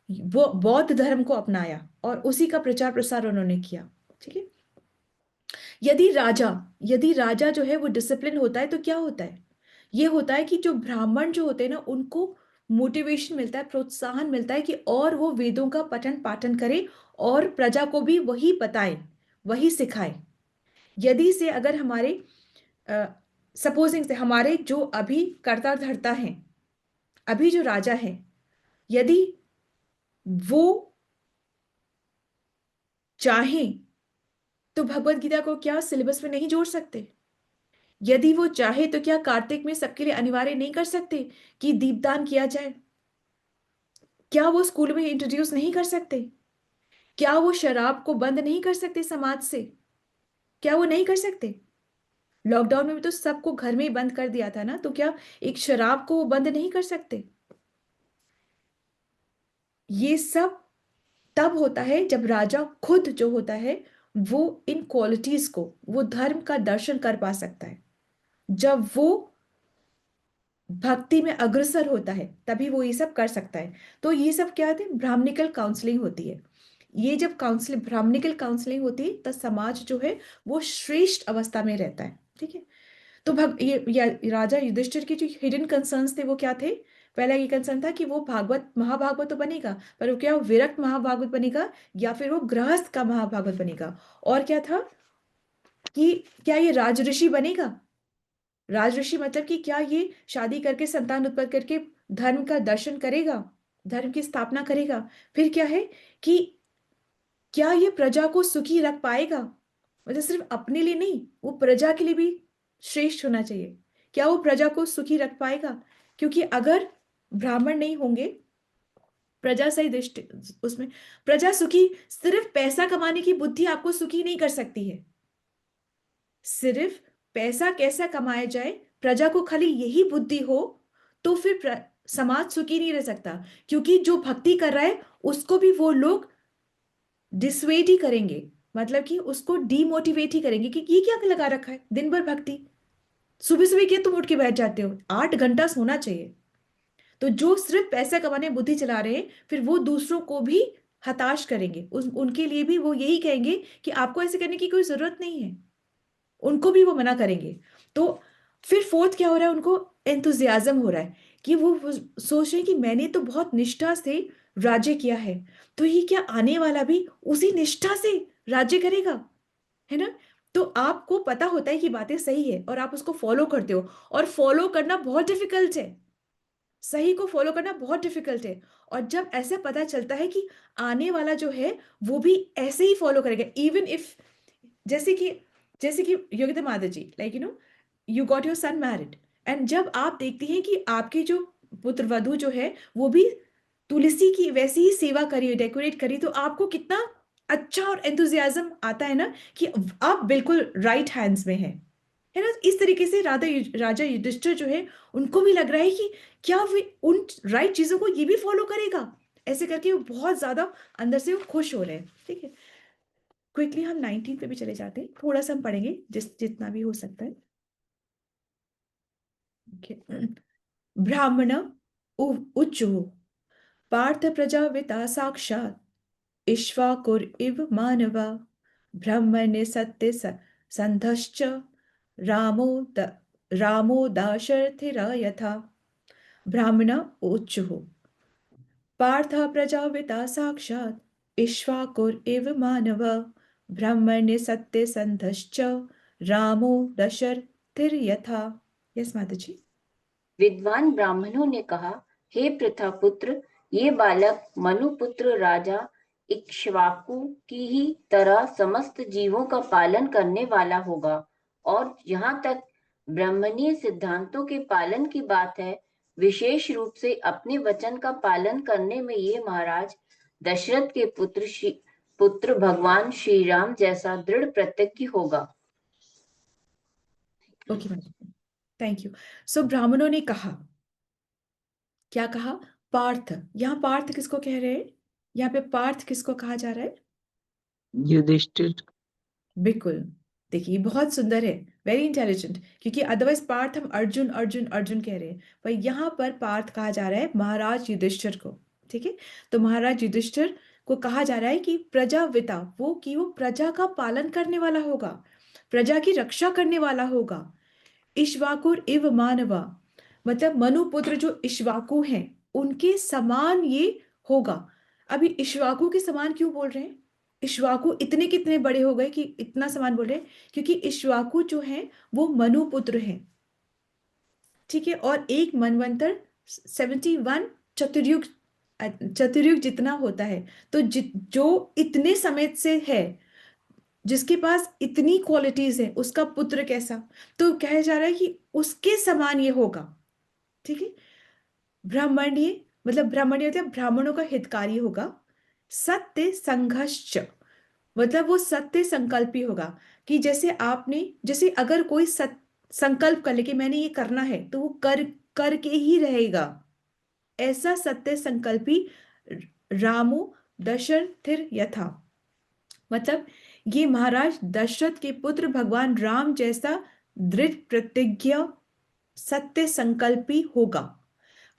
वो बौद्ध धर्म को अपनाया और उसी का प्रचार प्रसार उन्होंने किया। ठीक है, यदि राजा जो है वो डिसिप्लिन होता है तो क्या होता है? ये होता है कि जो ब्राह्मण जो होते हैं ना, उनको मोटिवेशन मिलता है, प्रोत्साहन मिलता है कि और वो वेदों का पठन पाठन करें और प्रजा को भी वही बताएं, वही सिखाएं। यदि से अगर हमारे सपोजिंग से हमारे जो अभी कर्ता धर्ता हैं, अभी जो राजा है, यदि वो चाहें तो भगवत गीता को क्या सिलेबस में नहीं जोड़ सकते? यदि वो चाहे तो क्या कार्तिक में सबके लिए अनिवार्य नहीं कर सकते कि दीपदान किया जाए? क्या वो स्कूल में इंट्रोड्यूस नहीं कर सकते? क्या वो शराब को बंद नहीं कर सकते समाज से? क्या वो नहीं कर सकते? लॉकडाउन में भी तो सबको घर में ही बंद कर दिया था ना, तो क्या एक शराब को वो बंद नहीं कर सकते? ये सब तब होता है जब राजा खुद जो होता है वो इन क्वालिटीज को, वो धर्म का दर्शन कर पा सकता है। जब वो भक्ति में अग्रसर होता है तभी वो ये सब कर सकता है। तो ये सब क्या होते हैं? ब्राह्मणिकल काउंसलिंग होती है। ये जब काउंसलिंग, ब्राह्मणिकल काउंसलिंग होती है तो समाज जो है वो श्रेष्ठ अवस्था में रहता है। ठीक है। तो राजा युधिष्ठिर के जो हिडन कंसर्न्स थे वो क्या थे? पहला ये कंसर्न था कि वो भागवत महाभागवत तो बनेगा, पर वो क्या, वो विरक्त महाभागवत बनेगा या फिर वो गृहस्थ का महाभागवत बनेगा? और क्या था कि क्या ये राजऋषि बनेगा? राजऋषि मतलब कि क्या ये शादी करके संतान उत्पन्न करके धर्म का दर्शन करेगा, धर्म की स्थापना करेगा? फिर क्या है कि क्या ये प्रजा को सुखी रख पाएगा? मतलब सिर्फ अपने लिए नहीं, वो प्रजा के लिए भी श्रेष्ठ होना चाहिए। क्या वो प्रजा को सुखी रख पाएगा? क्योंकि अगर ब्राह्मण नहीं होंगे, प्रजा सही दृष्टि उसमें, प्रजा सुखी, सिर्फ पैसा कमाने की बुद्धि आपको सुखी नहीं कर सकती है। सिर्फ पैसा कैसा कमाया जाए, प्रजा को खाली यही बुद्धि हो तो फिर समाज सुखी नहीं रह सकता। क्योंकि जो भक्ति कर रहा है उसको भी वो लोग डिसवेट ही करेंगे, मतलब कि उसको डीमोटिवेट ही करेंगे कि ये क्या लगा रखा है दिन भर भक्ति, सुबह सुबह क्या तुम उठ के बैठ जाते हो, 8 घंटा सोना चाहिए। तो जो सिर्फ पैसा कमाने में बुद्धि चला रहे हैं, फिर वो दूसरों को भी हताश करेंगे, उनके लिए भी वो यही कहेंगे कि आपको ऐसे करने की कोई जरूरत नहीं है, उनको भी वो मना करेंगे। तो फिर फोर्थ क्या हो रहा है, उनको एंथुजियाज्म हो रहा है कि वो सोच रहे हैं कि मैंने तो बहुत निष्ठा से राज्य किया है, तो ये क्या आने वाला भी उसी निष्ठा से राज्य करेगा, है ना? तो आपको पता होता है कि बातें सही है और आप उसको फॉलो करते हो, और फॉलो करना बहुत डिफिकल्ट है, सही को फॉलो करना बहुत डिफिकल्ट है। और जब ऐसा पता चलता है कि आने वाला जो है वो भी ऐसे ही फॉलो करेगा, इवन इफ, जैसे कि योगिता माता जी, like you got your son married, and जब आप देखती हैं कि आपके जो पुत्र वधु जो है वो भी तुलसी की वैसी ही सेवा करी, डेकोरेट करी, तो आपको कितना अच्छा और एंथुजियाज्म आता है ना कि आप बिल्कुल राइट हैंड्स में है ना? इस तरीके से राजा युधिष्ठिर जो है उनको भी लग रहा है कि क्या वे उन राइट चीजों को ये भी फॉलो करेगा, ऐसे करके वो बहुत ज्यादा अंदर से वो खुश हो रहे हैं। ठीक है, क्विकली हम 19 पे भी चले जाते हैं, थोड़ा सा हम पढ़ेंगे जितना भी हो सकता है। ब्राह्मण उच्चु पार्थ प्रजाविता साक्षात् इक्ष्वाकुर इव मानवा ब्रह्मण्य सत्य संधश्च रामो द रामो दाशरथिरा यथा। ब्राह्मण उच्चुः पार्थ प्रजाविता साक्षात् इक्ष्वाकुर इव मानव ब्रह्मण्य सत्य संधश्च रामो दशरथिर्यथा। यस माता जी। विद्वान ब्राह्मणों ने कहा, हे पृथा पुत्र, ये बालक मनुपुत्र राजा इक्ष्वाकु की ही तरह समस्त जीवों का पालन करने वाला होगा, और जहाँ तक ब्राह्मणीय सिद्धांतों के पालन की बात है, विशेष रूप से अपने वचन का पालन करने में ये महाराज दशरथ के पुत्र भगवान श्री राम जैसा दृढ़ प्रतिज्ञ होगा। ओके माता जी, थैंक यू। सो ब्राह्मणों ने कहा, क्या कहा? पार्थ। यहाँ पार्थ किसको कह रहे हैं? यहाँ पे पार्थ किसको कहा जा रहा है? युधिष्ठिर। बिल्कुल, देखिए बहुत सुंदर है, वेरी इंटेलिजेंट, क्योंकि अदरवाइज पार्थ हम अर्जुन अर्जुन अर्जुन कह रहे हैं, पर यहाँ पर पार्थ कहा जा रहा है महाराज युधिष्ठिर को। ठीक है, तो महाराज युधिष्ठिर को कहा जा रहा है कि प्रजाविता, वो कि वो प्रजा का पालन करने वाला होगा, प्रजा की रक्षा करने वाला होगा। इक्ष्वाकुर इव मानवा, मतलब मनुपुत्र जो इक्ष्वाकु हैं उनके समान ये होगा। अभी इक्ष्वाकु के समान क्यों बोल रहे हैं? इक्ष्वाकु इतने कितने बड़े हो गए कि इतना समान बोल रहे हैं? क्योंकि इक्ष्वाकु जो हैं वो मनुपुत्र हैं। ठीक है, और एक मनवंतर 71 चतुर्युग, चतुर्युग जितना होता है, तो जो इतने समय से है, जिसके पास इतनी क्वालिटीज है, उसका पुत्र कैसा? तो कहा जा रहा है कि उसके समान ये होगा। ठीक है, ब्राह्मण्य मतलब ब्राह्मणों का हितकारी होगा। सत्य संघर्ष मतलब वो सत्य संकल्पी होगा, कि जैसे अगर कोई संकल्प कर ले कि मैंने ये करना है, तो वो करके ही रहेगा। ऐसा सत्य संकल्पी रामो दशरथिर यथा। मतलब ये महाराज दशरथ के पुत्र भगवान राम जैसा दृढ़ प्रतिज्ञ सत्य संकल्पी होगा।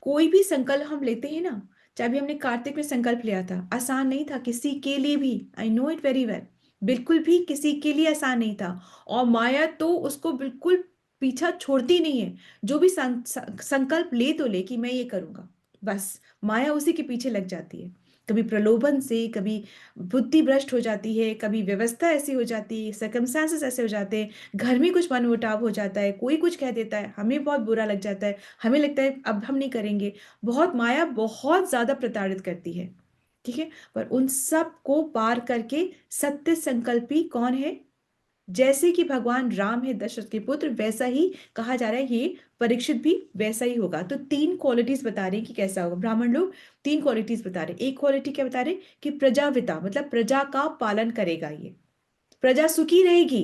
कोई भी संकल्प हम लेते हैं ना, चाहे भी हमने कार्तिक में संकल्प लिया था, आसान नहीं था किसी के लिए भी, I know it very well, बिल्कुल भी किसी के लिए आसान नहीं था। और माया तो उसको बिल्कुल पीछा छोड़ती नहीं है। जो भी संकल्प ले तो ले कि मैं ये करूंगा, बस माया उसी के पीछे लग जाती है। कभी प्रलोभन से, कभी बुद्धि भ्रष्ट हो जाती है, कभी व्यवस्था ऐसी हो जाती है, सर्कमस्टांसेस ऐसे हो जाते हैं, घर में कुछ मनमुटाव हो जाता है, कोई कुछ कह देता है, हमें बहुत बुरा लग जाता है, हमें लगता है अब हम नहीं करेंगे। बहुत माया बहुत ज्यादा प्रताड़ित करती है, ठीक है। पर उन सब को पार करके सत्य संकल्पी कौन है? जैसे कि भगवान राम है दशरथ के पुत्र, वैसा ही कहा जा रहा है ये परीक्षित भी वैसा ही होगा। तो 3 क्वालिटीज बता रहे हैं कि कैसा होगा। ब्राह्मण लोग 3 क्वालिटीज बता रहे हैं। एक क्वालिटी क्या बता रहे हैं कि प्रजाविता, मतलब प्रजा का पालन करेगा, ये प्रजा सुखी रहेगी,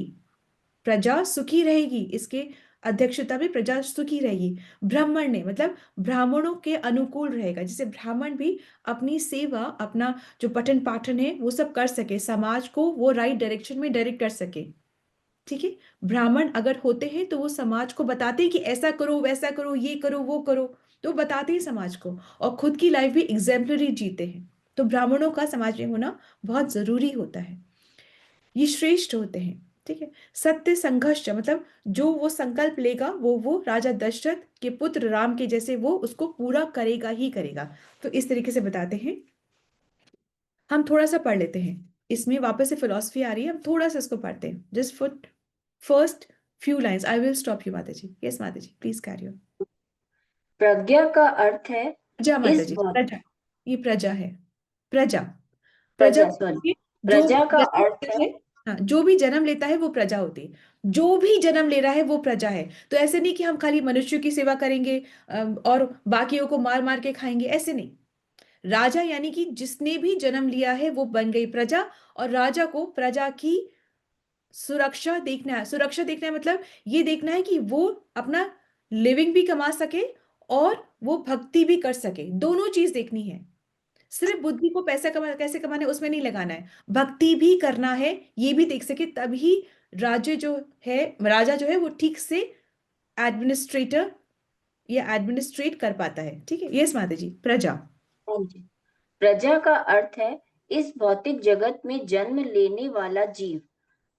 प्रजा सुखी रहेगी, इसके अध्यक्षता में प्रजा सुखी रहेगी। ब्राह्मण ने मतलब ब्राह्मणों के अनुकूल रहेगा, जिससे ब्राह्मण भी अपनी सेवा, अपना जो पठन पाठन है वो सब कर सके, समाज को वो राइट डायरेक्शन में डायरेक्ट कर सके, ठीक है। ब्राह्मण अगर होते हैं तो वो समाज को बताते हैं कि ऐसा करो, वैसा करो, ये करो, वो करो, तो बताते हैं समाज को, और खुद की लाइफ भी एग्जाम्पलरी जीते हैं। तो ब्राह्मणों का समाज में होना बहुत जरूरी होता है, ये श्रेष्ठ होते हैं, ठीक है। सत्य संघर्ष मतलब जो वो संकल्प लेगा वो राजा दशरथ के पुत्र राम के जैसे वो उसको पूरा करेगा ही करेगा। तो इस तरीके से बताते हैं। हम थोड़ा सा पढ़ लेते हैं, इसमें वापस से फिलॉसफी आ रही है, हम थोड़ा सा इसको पढ़ते हैं, just for first few lines. I will stop you माता जी। यस माता जी, प्लीज कैरी ऑन। प्रज्ञा का अर्थ है प्रजा माता इस जी, भौ- प्रजा, ये प्रजा है, प्रजा। प्रजा प्रजा सॉरी जो प्रजा का जन्म अर्थ लेता है। है, हाँ, जो भी जन्म लेता है वो प्रजा होती है, जो भी जन्म ले रहा है वो प्रजा है। तो ऐसे नहीं कि हम खाली मनुष्यों की सेवा करेंगे और बाकियों को मार मार के खाएंगे, ऐसे नहीं। राजा यानी कि जिसने भी जन्म लिया है वो बन गई प्रजा, और राजा को प्रजा की सुरक्षा देखना है। सुरक्षा देखना है मतलब ये देखना है कि वो अपना लिविंग भी कमा सके और वो भक्ति भी कर सके, दोनों चीज देखनी है। सिर्फ बुद्धि को पैसा कैसे कमाना है उसमें नहीं लगाना है, भक्ति भी करना है, ये भी देख सके, तभी राज्य जो है, राजा जो है वो ठीक से एडमिनिस्ट्रेटर या एडमिनिस्ट्रेट कर पाता है, ठीक है। यस माता जी, प्रजा। हाँ जी। प्रजा का अर्थ है इस भौतिक जगत में जन्म लेने वाला जीव।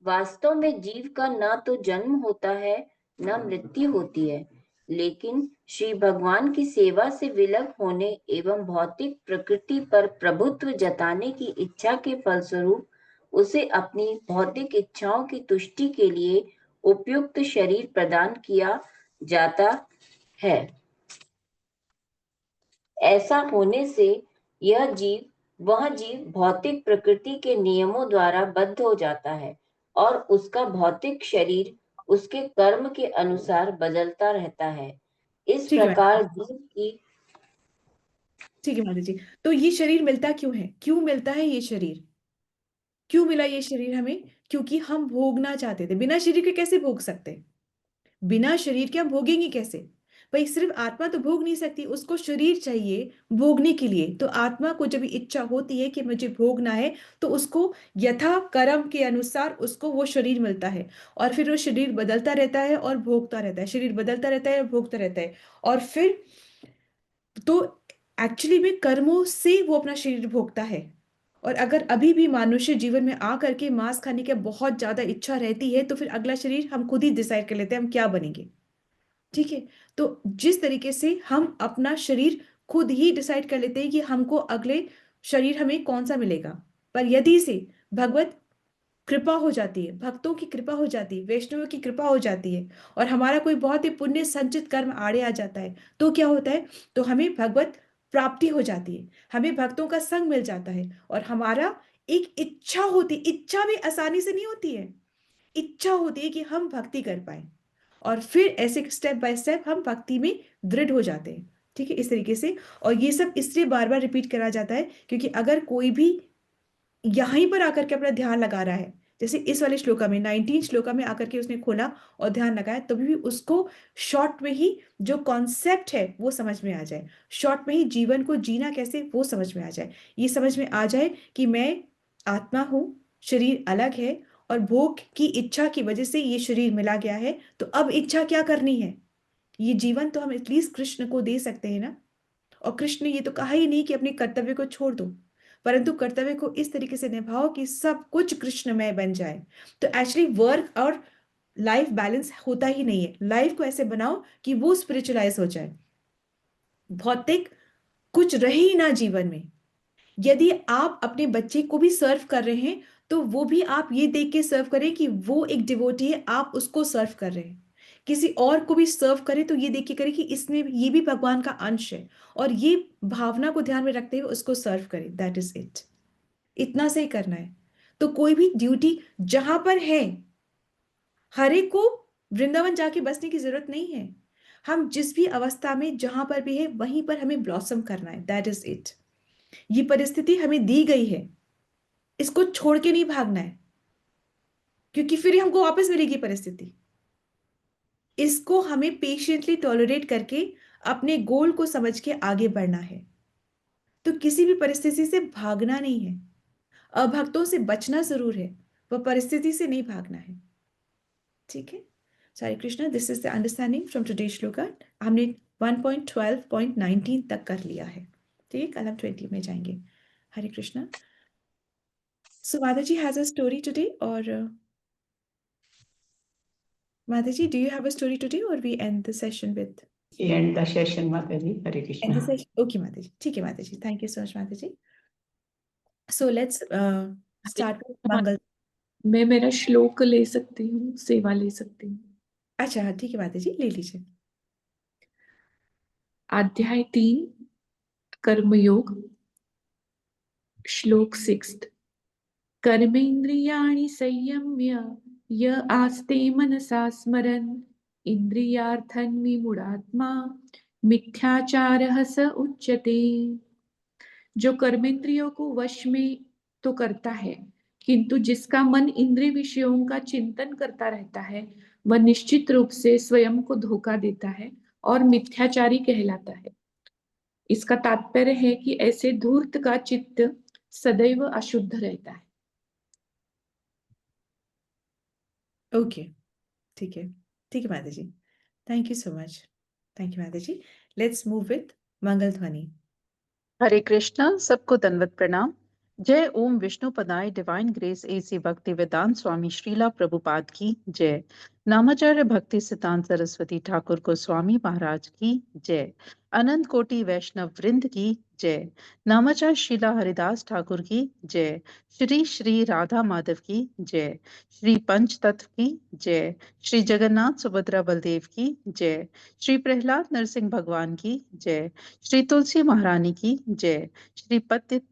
वास्तव में जीव का ना तो जन्म होता है न मृत्यु होती है, लेकिन श्री भगवान की सेवा से विलग होने एवं भौतिक प्रकृति पर प्रभुत्व जताने की इच्छा के फलस्वरूप उसे अपनी भौतिक इच्छाओं की तुष्टि के लिए उपयुक्त शरीर प्रदान किया जाता है। ऐसा होने से वह जीव भौतिक प्रकृति के नियमों द्वारा बद्ध हो जाता है और उसका भौतिक शरीर उसके कर्म के अनुसार बदलता रहता है। इस ठीक है प्रकार मैडम, जीव की ठीक है माता जी। तो ये शरीर मिलता क्यों है, क्यों मिलता है ये शरीर, क्यों मिला ये शरीर हमें? क्योंकि हम भोगना चाहते थे। बिना शरीर के कैसे भोग सकते? बिना शरीर के हम भोगेंगे कैसे? भाई सिर्फ आत्मा तो भोग नहीं सकती, उसको शरीर चाहिए भोगने के लिए। तो आत्मा को जब इच्छा होती है कि मुझे भोगना है, तो उसको यथा कर्म के अनुसार उसको वो शरीर मिलता है, और फिर वो शरीर बदलता रहता है और भोगता रहता है, शरीर बदलता रहता है और भोगता रहता है। और फिर तो एक्चुअली में कर्मों से वो अपना शरीर भोगता है। और अगर अभी भी मनुष्य जीवन में आ करके मांस खाने की बहुत ज्यादा इच्छा रहती है, तो फिर अगला शरीर हम खुद ही डिसाइड कर लेते हैं हम क्या बनेंगे, ठीक है। तो जिस तरीके से हम अपना शरीर खुद ही डिसाइड कर लेते हैं कि हमको अगले शरीर हमें कौन सा मिलेगा, पर यदि से भगवत कृपा हो जाती है, भक्तों की कृपा हो जाती है, वैष्णवों की कृपा हो जाती है, और हमारा कोई बहुत ही पुण्य संचित कर्म आड़े आ जाता है, तो क्या होता है? तो हमें भगवत प्राप्ति हो जाती है, हमें भक्तों का संग मिल जाता है, और हमारा एक इच्छा होती, इच्छा भी आसानी से नहीं होती है, इच्छा होती है कि हम भक्ति कर पाए, और फिर ऐसे स्टेप बाय स्टेप हम भक्ति में दृढ़ हो जाते हैं, ठीक है, इस तरीके से। और ये सब इसलिए बार बार रिपीट करा जाता है क्योंकि अगर कोई भी यहीं पर आकर के अपना ध्यान लगा रहा है, जैसे इस वाले श्लोका में 19 श्लोका में आकर के उसने खोला और ध्यान लगाया, तभी भी उसको शॉर्ट में ही जो कॉन्सेप्ट है वो समझ में आ जाए, शॉर्ट में ही जीवन को जीना कैसे वो समझ में आ जाए, ये समझ में आ जाए कि मैं आत्मा हूँ, शरीर अलग है और भोग की इच्छा की वजह से ये शरीर मिला गया है, तो अब इच्छा क्या करनी है। ये जीवन तो हम एटलीस्ट कृष्ण को दे सकते हैं ना। और कृष्ण ने ये तो कहा ही नहीं कि अपने कर्तव्य को छोड़ दो, परंतु कर्तव्य को इस तरीके से निभाओ कि सब कुछ कृष्णमय बन जाए। तो एक्चुअली वर्क और लाइफ बैलेंस होता ही नहीं है, लाइफ को ऐसे बनाओ कि वो स्पिरिचुअलाइज हो जाए, भौतिक कुछ रहे ही ना जीवन में। यदि आप अपने बच्चे को भी सर्व कर रहे हैं तो वो भी आप ये देख के सर्व करें कि वो एक डिवोटी है, आप उसको सर्व कर रहे हैं। किसी और को भी सर्व करें तो ये देख के करें कि इसमें ये भी भगवान का अंश है, और ये भावना को ध्यान में रखते हुए उसको सर्व करें। दैट इज इट, इतना से ही करना है। तो कोई भी ड्यूटी जहां पर है, हर एक को वृंदावन जाके बसने की जरूरत नहीं है। हम जिस भी अवस्था में जहां पर भी है वहीं पर हमें ब्लॉसम करना है। That is it. ये परिस्थिति हमें दी गई है, इसको छोड़ के नहीं भागना है, क्योंकि फिर हमको वापस मिलेगी परिस्थिति। इसको हमें पेशेंटली टॉलरेट करके अपने गोल को समझ के आगे बढ़ना है। तो किसी भी परिस्थिति से भागना नहीं है, अभक्तों से बचना जरूर है, वह परिस्थिति से नहीं भागना है। ठीक है, Hare Krishna, this is the understanding from today shloka. हमने 1.12.19 तक कर लिया है। ठीक, कल हम 20 में जाएंगे। हरे Krishna. So Mataji has a story today, or Mataji, do you have a story today, or we end the session with End the session, Mataji. Hare end the Krishna. session? Okay, Mataji. ठीक है Mataji. Thank you so much, Mataji. So let's start with Mangal. मैं मेरा श्लोक ले सकती हूँ, सेवा ले सकती हूँ। अच्छा हाँ, ठीक है माताजी, ले लीजिए। अध्याय 3 कर्मयोग, श्लोक 6। कर्मेन्द्रियाणि संयम्य य आस्ते मनसा स्मरन् इंद्रियार्थन् विमूढात्मा मिथ्याचारः स उच्यते। जो कर्मेंद्रियों को वश में तो करता है, किंतु जिसका मन इंद्रिय विषयों का चिंतन करता रहता है, वह निश्चित रूप से स्वयं को धोखा देता है और मिथ्याचारी कहलाता है। इसका तात्पर्य है कि ऐसे धूर्त का चित्त सदैव अशुद्ध रहता है। ओके, ठीक है माताजी। Thank you so much. Thank you माताजी। लेट्स मूव विथ मंगल ध्वनि। हरे कृष्णा, सबको दंडवत प्रणाम। जय ओम विष्णु पदाय डिवाइन ग्रेस एसी भक्ति वेदांत स्वामी श्रीला प्रभुपाद की जय। नामाचार्य भक्ति सिद्धांत सरस्वती ठाकुर को स्वामी महाराज की जय। अनंत कोटि वैष्णव वृंद की जय। नामाचार्य श्रीला हरिदास ठाकुर की जय। श्री श्री राधा माधव की जय। श्री पंच तत्व की जय। श्री जगन्नाथ सुभद्रा बलदेव की जय। श्री प्रहलाद नरसिंह भगवान की जय। श्री तुलसी महारानी की जय। श्री पतित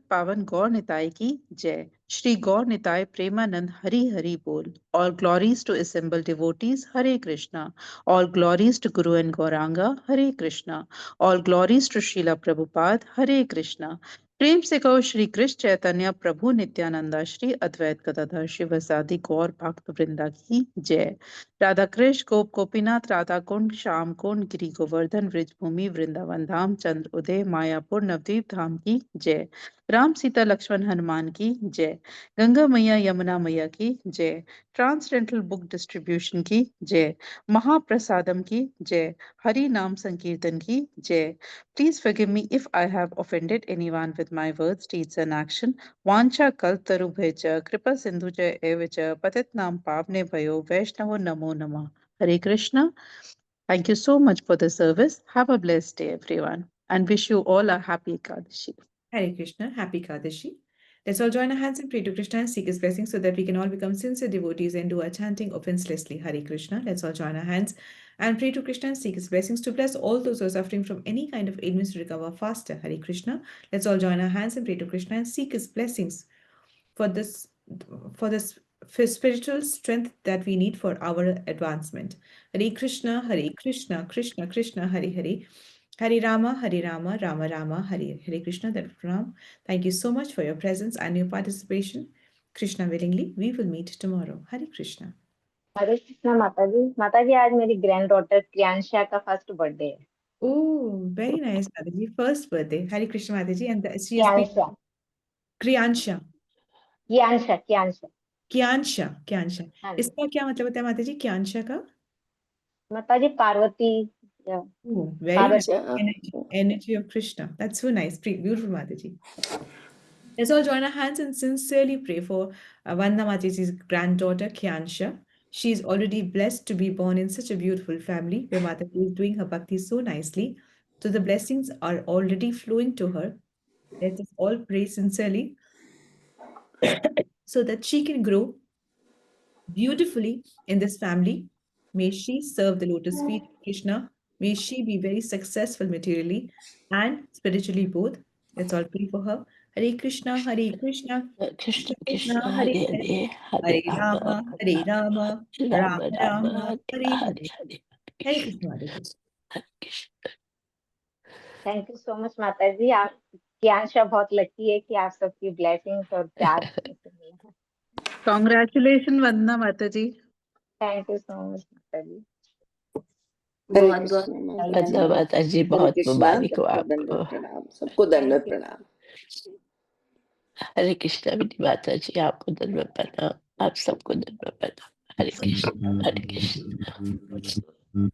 पावन गौर निताय की जय। श्री गौर निताय प्रेमानंद हरि हरि बोल। All glories to assembled devotees, Hare Krishna. All glories to Guru and Gauranga, Hare Krishna. All glories to Srila Prabhupada, Hare Krishna. प्रेम से कहो श्री कृष्ण चैतन्य प्रभु नित्यानंदा श्री अद्वैत गदाधर शिवसादि गौर भक्त वृंदा की जय। राधा कृष्ण गोप गोपीनाथ राधा कुंड श्याम कुंड गिरी गोवर्धन ब्रिज भूमि वृंदावन धाम चंद्र उदय मायापुर नवदीप धाम की जय। राम सीता लक्ष्मण हनुमान की जय। गंगा मैया यमुना मैया की जय। ट्रांसडेंटल बुक डिस्ट्रीब्यूशन की जय। महाप्रसादम की जय। हरि नाम संकीर्तन की जय। Please forgive me if I have offended anyone with my words, deeds and action. Vancha kaltarubhecha kripa sindhuja evacha patitnam pavne bhayo vaishnavo namo namah. Hare Krishna. Thank you so much for the service. Have a blessed day, everyone, and wish you all a happy Ekadashi. Hare Krishna, happy Kadashi. Let's all join our hands and pray to Krishna and seek his blessing so that we can all become sincere devotees and do our chanting offenselessly. Hare Krishna. Let's all join our hands and pray to Krishna and seek his blessings to bless all those who are suffering from any kind of ailments to recover faster. Hare Krishna. Let's all join our hands and pray to Krishna and seek his blessings for this for spiritual strength that we need for our advancement. Hare Krishna, Krishna Krishna, Hare Hare. Hare Rama, Rama Rama, Hare Hare Krishna. That Ram. Thank you so much for your presence and your participation. Krishna willingly, we will meet tomorrow. Hare Krishna. हरे कृष्णा माता जी आज मेरी grand daughter क्रियांशा का first birthday है। Oh, very nice, Mataji. First birthday. Hare Krishna, Mataji. And she is क्रियांशा Kriyansha. क्रियांशा क्रियांशा Kyansha. Kyansha. हाँ जी इसका क्या मतलब होता है माताजी Kyansha का? माता जी Parvati Oh, very nice. Parvati Energy of Krishna. That's so nice. Beautiful, Mataji. Let's all join our hands and sincerely pray for Vanda Mataji's granddaughter, Kyansha. She is already blessed to be born in such a beautiful family where Mataji is doing her bhakti so nicely. So the blessings are already flowing to her. Let us all pray sincerely so that she can grow beautifully in this family. May she serve the lotus feet of Krishna. May she be very successful materially and spiritually both. Let's all pray for her. Hare Krishna, Hare Krishna, Krishna Krishna, Krishna Hare Hare Hare, Hare Hare Rama, Hare Rama, Rama Rama Rama Rama, Hare Hare Hare Hare. Hare Hare Krishna, Hare Krishna. Hare Krishna. Thank you so much माता जी। आप क्रियांशा बहुत lucky है कि आप सबकी blessings और प्यार से मिला। Congratulations, Vandana Mataji. Thank you so much माता जी। बहुत बहुत वंदना माता जी बहुत मुबारक हो सबको आपको। दंडवत प्रणाम, सबको दंडवत प्रणाम। हरे कृष्णा विधि माता जी आपको दंडवत प्रणाम, आप सबको दंडवत प्रणाम। हरे कृष्ण हरे कृष्ण।